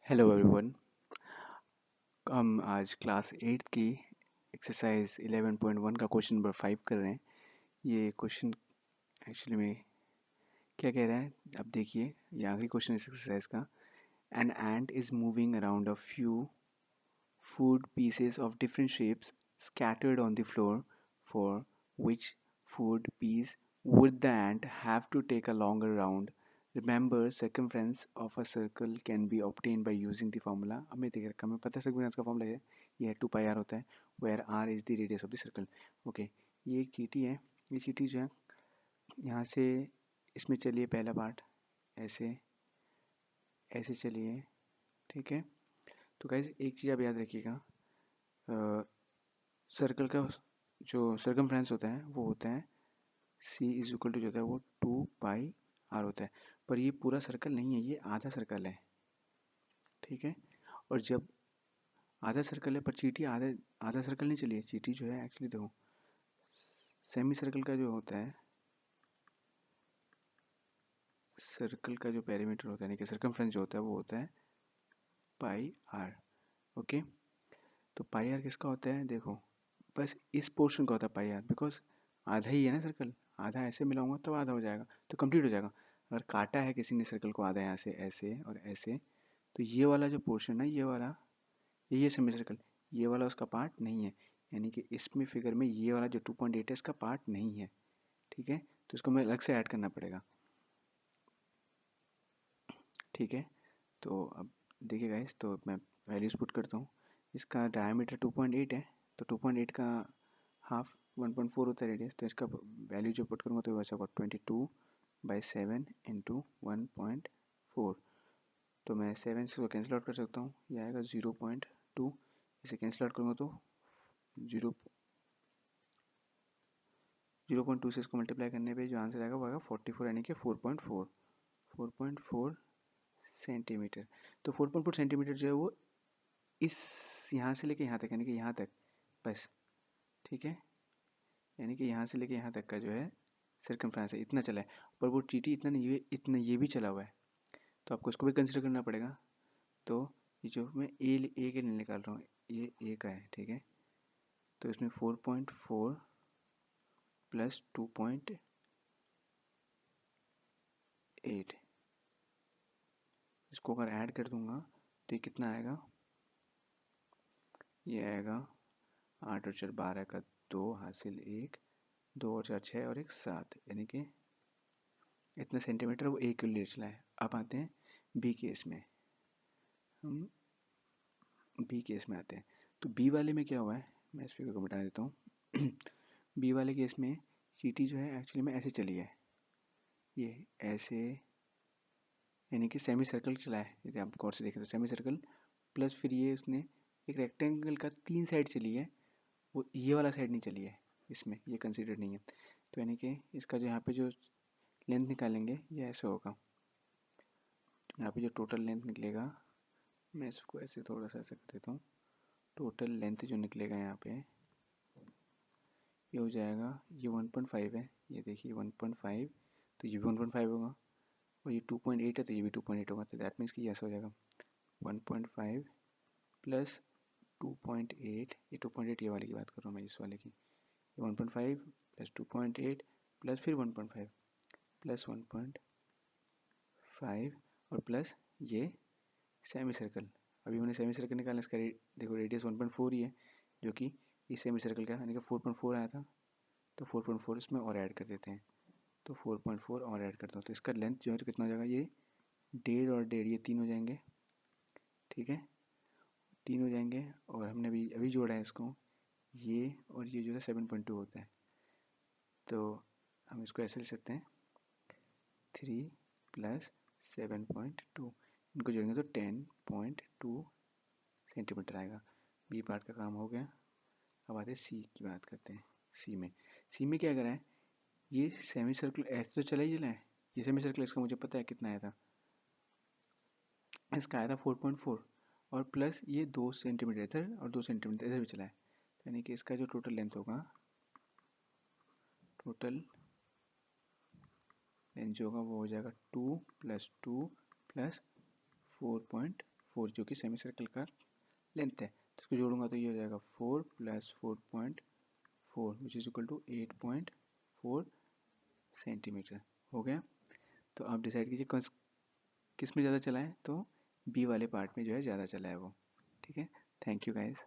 Hello everyone. हम आज class 8 की एक्सरसाइज 11.1 का क्वेश्चन नंबर 5 कर रहे हैं। ये क्वेश्चन एक्चुअली में क्या कह रहा है अब देखिए। ये आखिरी क्वेश्चन इस एक्सरसाइज का। An ant is moving around a few food pieces of different shapes scattered on the floor. For which food piece would the ant have to take a longer round? Remember, circumference of a circle can be obtained by using the formula. अब मैं देख रखा, हमें पता है circumference का formula है, ये 2 पाई r होता है, where r is the radius of the circle. Okay, ये एक चीटी है। ये चीटी जो है यहाँ से इसमें चलिए, पहला पार्ट ऐसे ऐसे चलिए, ठीक है। तो गाइज एक चीज़ आप याद रखिएगा, सर्कल का जो सर्कमफ्रेंस होता है वो होता है सी इज इक्वल टू जो होता है वो 2 पाई r होता है। पर ये पूरा सर्कल नहीं है, ये आधा सर्कल है, ठीक है। और जब आधा सर्कल है पर चीटी आधा आधा सर्कल नहीं चली है, चीटी जो है एक्चुअली देखो सेमी सर्कल का जो होता है, सर्कल का जो पेरीमीटर होता है यानी कि सर्कमफ्रेंस जो होता है वो होता है πr। ओके, तो πr किसका होता है, देखो बस इस पोर्शन का होता है πr, बिकॉज आधा ही है ना सर्कल, आधा ऐसे मिलाऊंगा तब आधा हो जाएगा, तो कंप्लीट हो जाएगा। अगर काटा है किसी ने सर्कल को आधा यहाँ से ऐसे और ऐसे, तो ये वाला जो पोर्शन है, ये वाला ये सेमी सर्कल, ये वाला उसका पार्ट नहीं है, यानी कि इसमें फिगर में ये वाला जो 2.8 है इसका पार्ट नहीं है, ठीक है। तो इसको मैं अलग से ऐड करना पड़ेगा, ठीक है। तो अब देखिए गाइस, तो मैं वैल्यूज पुट करता हूँ। इसका डायमीटर 2.8 है, तो 2.8 का हाफ 1.4 होता है रेडियस, तो इसका वैल्यू जो पुट करूँगा तो वैसा होगा 22/7 इंटू 1.4। तो मैं 7 से कैंसिल आउट कर सकता हूँ, ये आएगा 0.2। इसे कैंसिल आउट करूँगा तो 0.2 से इसको मल्टीप्लाई करने पे जो आंसर आएगा वो आएगा 44, यानी कि 4.4 सेंटीमीटर। तो 4.4 सेंटीमीटर जो है वो इस यहाँ से लेके यहाँ तक, यानी कि यहाँ तक बस, ठीक है। यानी कि यहाँ से लेके यहाँ तक का जो है सर्कमफ्रेंस है, इतना चला है। पर वो चीटी इतना नहीं, ये इतना ये भी चला हुआ है, तो आपको इसको भी कंसिडर करना पड़ेगा। तो ये जो मैं ए के लिए निकाल रहा हूँ, ये ए का है, ठीक है। तो इसमें 4.4 प्लस 2.8, इसको अगर ऐड कर दूंगा तो ये कितना आएगा, ये आएगा 8 और 4 12 का 2 हासिल 1, 2 और 4 6 और 1 7, यानी कि इतना सेंटीमीटर वो ए के लिए चला है। अब आते हैं बी केस में, हम बी केस में आते हैं। तो बी वाले में क्या हुआ है, मैं इस फिगर को मिटा देता हूँ। बी वाले केस में चीटी जो है एक्चुअली में ऐसे चली है, ये ऐसे, यानी कि सेमी सर्कल चला है। यदि आप गौर से देखें तो सेमी सर्कल प्लस फिर ये उसने एक रेक्टेंगल का 3 साइड चली है, वो ये वाला साइड नहीं चली है, इसमें ये कंसिडर नहीं है। तो यानी कि इसका जो यहाँ पे जो लेंथ निकालेंगे ये ऐसे होगा, यहाँ पे जो टोटल लेंथ निकलेगा, मैं इसको ऐसे थोड़ा सा ऐसे कर देता हूँ। टोटल लेंथ जो निकलेगा यहाँ पे ये हो जाएगा, ये 1.5 है, ये देखिए 1.5, तो ये भी 1.5 होगा, और ये 2.8 है तो ये भी 2.8 होगा, तो दैट मीन्स कि ऐसा हो जाएगा 1.5 प्लस 2.8, ये 2.8 ये वाले की बात कर रहा हूँ मैं, इस वाले की, 1.5 प्लस 2.8 प्लस फिर 1.5 प्लस 1.5 और प्लस ये सेमी सर्कल। अभी मैंने सेमी सर्कल निकाला, इसका देखो रेडियस 1.4 ही है, जो कि इस सेमी सर्कल का यानी कि 4.4 आया था, तो 4.4 इसमें और ऐड कर देते हैं, तो 4.4 और ऐड करता हूँ, तो इसका लेंथ जो है तो कितना हो जाएगा, ये 1.5 और 1.5 ये 3 हो जाएंगे, ठीक है, 3 हो जाएंगे। और हमने अभी जोड़ा है इसको, ये और ये जो है 7.2 होता है, तो हम इसको ऐसे लिख सकते हैं 3 प्लस 7.2, इनको जोड़ेंगे तो 10.2 सेंटीमीटर आएगा। बी पार्ट का काम हो गया। अब आते हैं सी की बात करते हैं। सी में क्या करा है, ये सेमी सर्कल ऐसे तो चला ही चला है, ये सेमी सर्कल इसका मुझे पता है कितना आया था, इसका आया था 4.4 और प्लस ये 2 सेंटीमीटर इधर और 2 सेंटीमीटर इधर भी चला है, यानी कि इसका जो टोटल लेंथ होगा, टोटल लेंथ जो होगा वो हो जाएगा 2 प्लस 2 प्लस 4.4, 4 जो कि सेमी सर्कल का लेंथ है। तो इसको जोड़ूंगा तो ये हो जाएगा 4 + 4.4 which is equal to 8.4 centimetre. हो गया। तो आप डिसाइड कीजिए किस में ज़्यादा चला है, तो बी वाले पार्ट में जो है ज़्यादा चला है वो। ठीक है, थैंक यू गाइस।